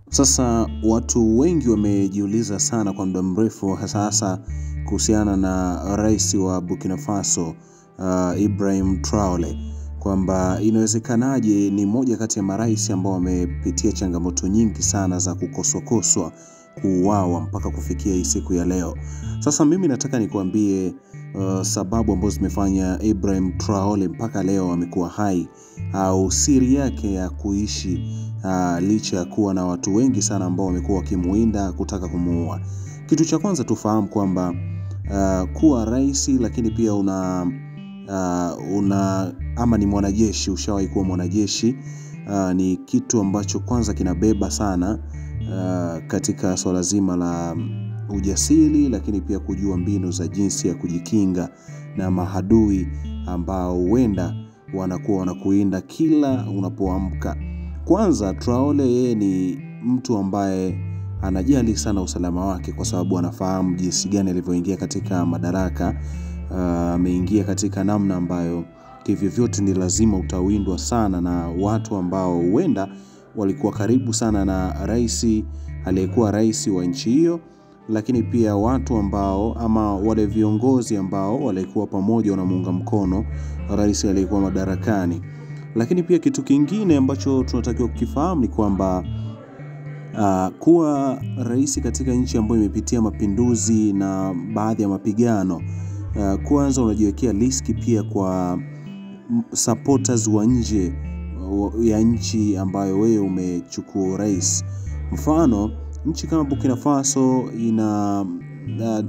Sasa watu wengi wamejiuliza sana kwa muda mrefu hasa kuhusiana na rais wa Burkina Faso Ibrahim Traore, kwamba inawezekanaje ni moja kati ya marais ambao wamepitia changamoto nyingi sana za kukoswa kuuawa mpaka kufikia hii siku ya leo. Sasa mimi nataka nikuambie sababu ambazo zimefanya Ibrahim Traore mpaka leo amekuwa hai, au siri yake ya kuishi licha ya kuwa na watu wengi sana ambao wamekuwa wakimuinda kutaka kumuua. Kitu cha kwanza tufahamu kwamba kuwa rais lakini pia ama ni mwanajeshi, ushawahi kuwa mwanajeshi, ni kitu ambacho kwanza kinabeba sana katika swala zima la ujasiri, lakini pia kujua mbinu za jinsi ya kujikinga na mahadui ambao huenda wanakuwa wanakuinda kila unapoamka. Kwanza Traore yeye ni mtu ambaye anajali sana usalama wake, kwa sababu anafahamu jinsi gani alivyoingia katika madaraka. Ameingia katika namna ambayo hivyo vyote ni lazima utawindwa sana na watu ambao huenda walikuwa karibu sana na aliyekuwa rais wa nchi hiyo, lakini pia watu ambao ama wale viongozi ambao walikuwa pamoja wanamuunga mkono rais aliyekuwa madarakani. Lakini pia kitu kingine ambacho tunatakiwa kukifahamu ni kwamba kuwa rais katika nchi ambayo imepitia mapinduzi na baadhi ya mapigano, kwanza unajiwekea riski pia kwa supporters wa nje ya nchi ambayo wewe umechukua rais. Mfano, nchi kama Burkina Faso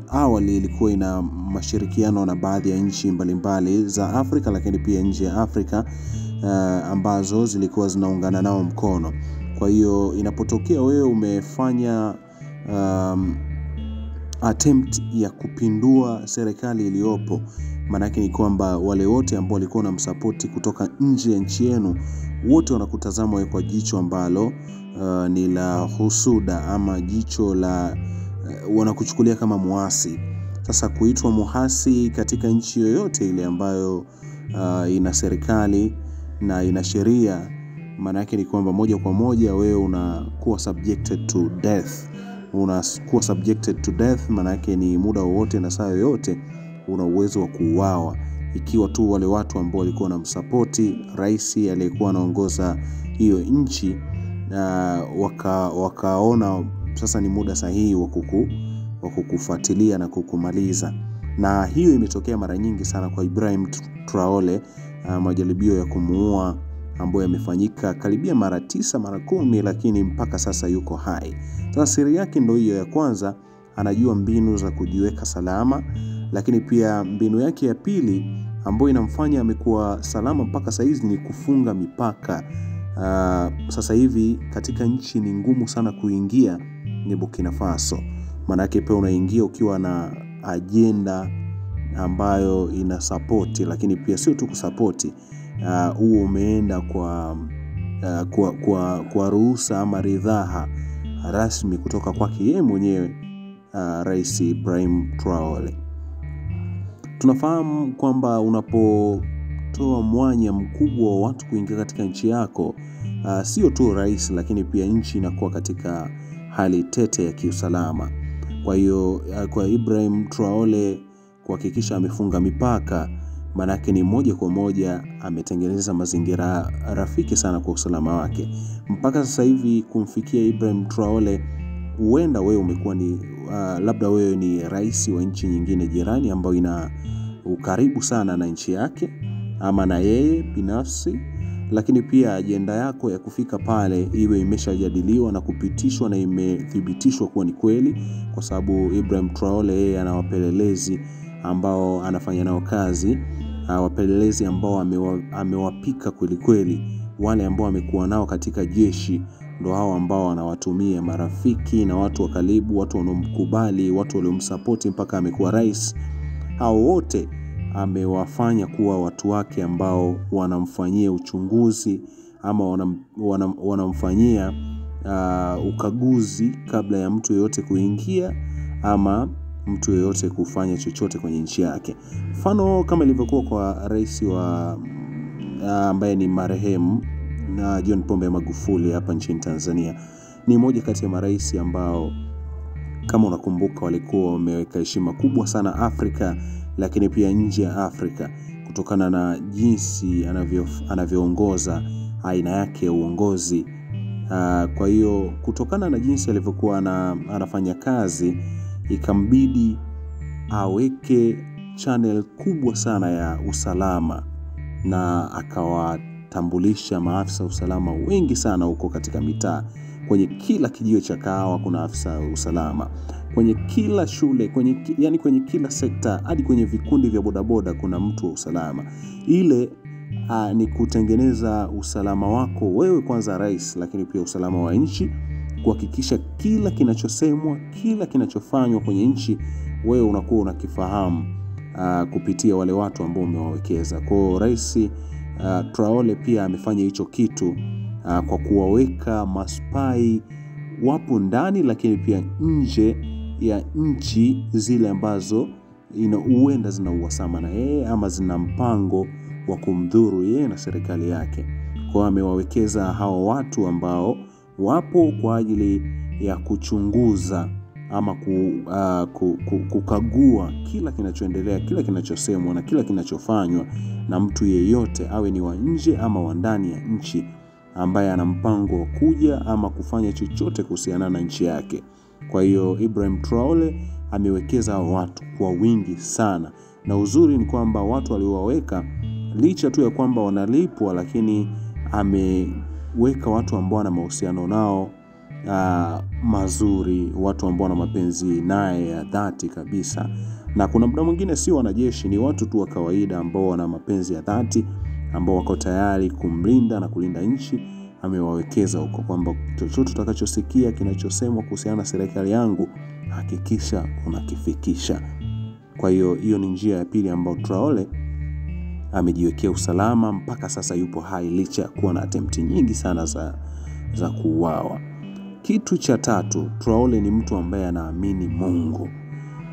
awali ilikuwa ina mashirikiano na baadhi ya nchi mbalimbali za Afrika, lakini pia nje ya Afrika ambazo zilikuwa zinaungana nao mkono. Kwa hiyo inapotokea wewe umefanya attempt ya kupindua serikali iliyopo, maana yake ni kwamba wale wote ambao walikuwa wanamsupport kutoka nje ya nchi yenu, wote wanakutazama wewe kwa jicho ambalo ni la husuda, ama jicho la wanakuchukulia kama muasi. Sasa kuitwa muasi katika nchi yoyote ile ambayo ina serikali na ina sheria, maana yake ni kwamba moja kwa moja wewe unakuwa subjected to death. Unakuwa subjected to death, maana yake ni muda wowote na saa yoyote una uwezo wa kuuawa, ikiwa tu wale watu ambao walikuwa wanamsupport rais aliyekuwa anaongoza hiyo nchi wakaona sasa ni muda sahihi wa kukufuatilia na kukumaliza. Na hiyo imetokea mara nyingi sana kwa Ibrahim Traore. Majaribio ya kumuua ambayo yamefanyika karibia mara 9 mara 10, lakini mpaka sasa yuko hai. Sasa siri yake ndio hiyo ya kwanza, anajua mbinu za kujiweka salama, lakini pia mbinu yake ya pili ambayo inamfanya amekuwa salama mpaka saizi ni kufunga mipaka. Sasa hivi katika nchi ni ngumu sana kuingia ni Burkina Faso, maana yake pia unaingia ukiwa na agenda ambayo ina support, lakini pia sio tu kusupport, huo umeenda kwa ruhusa ama ridhaa rasmi kutoka kwake yeye mwenyewe, Rais Ibrahim Traore. Tunafahamu kwamba unapotoa mwanya mkubwa wa watu kuingia katika nchi yako, sio tu rais, lakini pia nchi inakuwa katika hali tete ya kiusalama. Kwa hiyo kwa Ibrahim Traore kuhakikisha amefunga mipaka, maana yake ni moja kwa moja ametengeneza mazingira rafiki sana kwa usalama wake. Mpaka sasa hivi kumfikia Ibrahim Traore, huenda wewe umekuwa ni labda wewe ni rais wa nchi nyingine jirani ambayo ina ukaribu sana na nchi yake ama na yeye binafsi, lakini pia ajenda yako ya kufika pale iwe imeshajadiliwa na kupitishwa na imethibitishwa kuwa ni kweli, kwa sababu Ibrahim Traore yeye ana wapelelezi ambao anafanya nao kazi, wapelelezi ambao amewapika kweli kweli. Wale ambao amekuwa nao katika jeshi ndio hao ambao anawatumia marafiki na watu wa karibu, watu wanaomkubali, watu waliomsupport mpaka amekuwa rais. Hao wote amewafanya kuwa watu wake ambao wanamfanyia uchunguzi ama wanamfanyia ukaguzi kabla ya mtu yeyote kuingia ama mtu yeyote kufanya chochote kwenye nchi yake. Mfano kama ilivyokuwa kwa rais wa ambaye ni marehemu John Pombe Magufuli hapa nchini Tanzania. ni moja kati ya marais ambao kama unakumbuka walikuwa wameweka heshima kubwa sana Afrika, lakini pia nje ya Afrika, kutokana na jinsi anavyoongoza, aina yake ya uongozi. Kwa hiyo kutokana na jinsi alivyokuwa anafanya kazi, ikambidi aweke channel kubwa sana ya usalama, na akawatambulisha maafisa usalama wengi sana huko katika mitaa. Kwenye kila kijio cha kahawa kuna afisa usalama, kwenye kila shule, kwenye kila sekta, hadi kwenye vikundi vya bodaboda kuna mtu wa usalama. Ile ni kutengeneza usalama wako wewe kwanza rais, lakini pia usalama wa nchi, kuhakikisha kila kinachosemwa, kila kinachofanywa kwenye nchi wewe unakuwa unakifahamu kupitia wale watu ambao umewawekeza. Kwa Rais Traore pia amefanya hicho kitu kwa kuwaweka maspai wapo ndani, lakini pia nje ya nchi zile ambazo huenda zina uhasama na yeye ama zina mpango wa kumdhuru yeye na serikali yake. Kwa amewawekeza hao watu ambao wapo kwa ajili ya kuchunguza ama kukagua kila kinachoendelea, kila kinachosemwa na kila kinachofanywa na mtu yeyote, awe ni wa nje ama wa ndani ya nchi, ambaye ana mpango wa kuja ama kufanya chochote kuhusiana na nchi yake. Kwa hiyo Ibrahim Traore amewekeza hao watu kwa wingi sana, na uzuri ni kwamba watu waliowaweka, licha tu ya kwamba wanalipwa, lakini ameweka watu ambao wana mahusiano nao mazuri, watu ambao wana mapenzi naye ya dhati kabisa. Na kuna muda mwingine sio wanajeshi, ni watu tu wa kawaida ambao wana mapenzi ya dhati, ambao wako tayari kumlinda na kulinda nchi. Amewawekeza huko kwamba chochote utakachosikia kinachosemwa kuhusiana na serikali yangu, hakikisha unakifikisha. Kwa hiyo hiyo ni njia ya pili ambayo Traore amejiwekea usalama mpaka sasa yupo hai, licha ya kuwa na attempt nyingi sana za kuuawa. Kitu cha tatu, Traore ni mtu ambaye anaamini Mungu.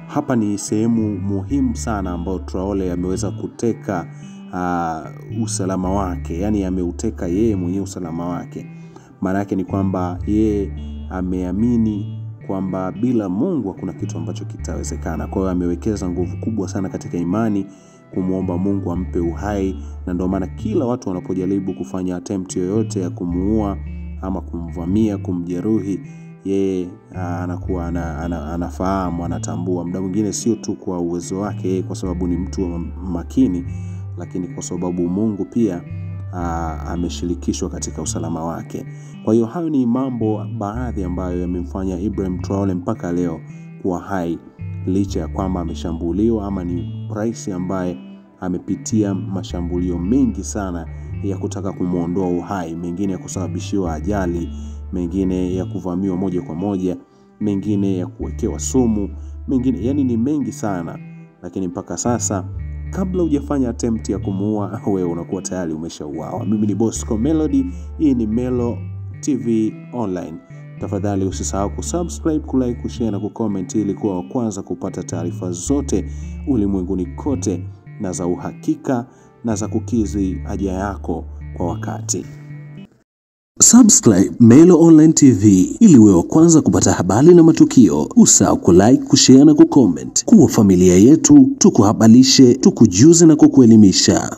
Hapa ni sehemu muhimu sana ambayo Traore ameweza kuteka usalama wake, yani ameuteka yeye mwenyewe usalama wake. Maana yake ni kwamba yeye ameamini kwamba bila Mungu hakuna kitu ambacho kitawezekana. Kwa hiyo amewekeza nguvu kubwa sana katika imani, kumuomba Mungu ampe uhai, na ndio maana kila watu wanapojaribu kufanya attempt yoyote ya kumuua ama kumvamia, kumjeruhi, yeye anakuwa anafahamu, anatambua. Muda mwingine sio tu kwa uwezo wake yeye kwa sababu ni mtu makini, lakini kwa sababu Mungu pia ameshirikishwa katika usalama wake. Kwa hiyo hayo ni mambo baadhi ambayo yamemfanya Ibrahim Traore mpaka leo kuwa hai, licha ya kwamba ameshambuliwa, ama ni rais ambaye amepitia mashambulio mengi sana ya kutaka kumuondoa uhai, mengine ya kusababishiwa ajali, mengine ya kuvamiwa moja kwa moja, mengine ya kuwekewa sumu, mengine, yani ni mengi sana. Lakini mpaka sasa, kabla hujafanya attempt ya kumuua, wewe unakuwa tayari umeshauawa. Mimi ni Bosco Melody, hii ni Melo TV Online. Tafadhali usisahau kusubscribe, kulike, kushare na kucomment ili kuwa wa kwanza kupata taarifa zote ulimwenguni kote, na za uhakika na za kukizi haja yako kwa wakati. Subscribe Melo Online TV ili uwe wa kwanza kupata habari na matukio. Usahau kulike, kushare na kucomment. Kuwa familia yetu, tukuhabarishe, tukujuze na kukuelimisha.